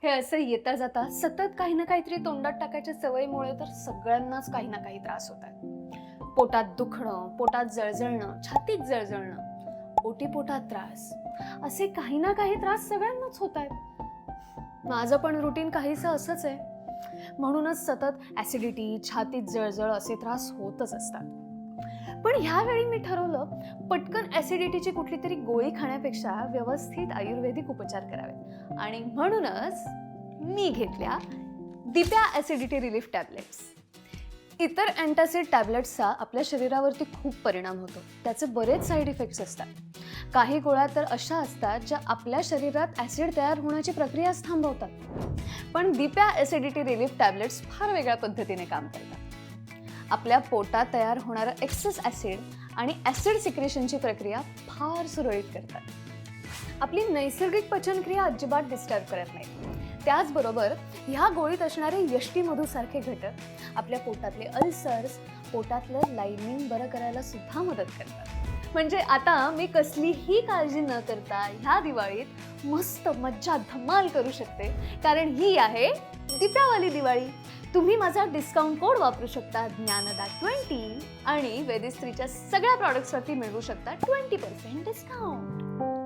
हे असं येता जाता सतत काही ना काहीतरी तोंडात टाकायच्या सवयीमुळे तर सगळ्यांनाच काही ना काही त्रास होतात. पोटात दुखणं, पोटात जळजळणं, छातीत जळजळणं, ओटीपोटात त्रास, असे काही ना काही त्रास सगळ्यांनाच होत आहेत. माझं पण रुटीन काहीसं असंच आहे. म्हणूनच सतत ऍसिडिटी, छातीत जळजळ असे त्रास होतच असतात. पण ह्यावेळी मी ठरवलं, पटकन ऍसिडिटीची कुठली तरी गोळी खाण्यापेक्षा व्यवस्थित आयुर्वेदिक उपचार करावे आणि म्हणूनच मी घेतल्या दिप्या ऍसिडिटी रिलीफ टॅबलेट्स. इतर अँटासिड टॅबलेट्सचा आपल्या शरीरावरती खूप परिणाम होतो. त्याचे बरेच साईड इफेक्ट्स असतात. काही गोळ्या तर अशा असतात ज्या आपल्या शरीरात ऍसिड तयार होण्याची प्रक्रियाच थांबवतात. पण दिप्या ऍसिडिटी रिलीफ टॅबलेट्स फार वेगळ्या पद्धतीने काम करतात. आपल्या पोटात तयार होणारं एक्सेस ऍसिड आणि ऍसिड सिक्रेशनची प्रक्रिया फार सुरळीत करतात. आपली नैसर्गिक पचनक्रिया अजिबात डिस्टर्ब करत नाही. त्याचबरोबर ह्या गोळीत असणारे यष्टीमधूसारखे घटक आपल्या पोटातले अल्सर्स, पोटातलं लायनिंग बरं करायला सुद्धा मदत करतात. म्हणजे आता मी कसलीही काळजी न करता ह्या दिवाळीत मस्त मज्जा धमाल करू शकते, कारण ही आहे दिप्यावाली दिवाळी. तुम्ही माझा डिस्काउंट कोड वापरू शकता ज्ञानदा20 आणि वेदिस्त्रीच्या सगळ्या प्रॉडक्ट्सवरती मिळवू शकता 20% डिस्काउंट.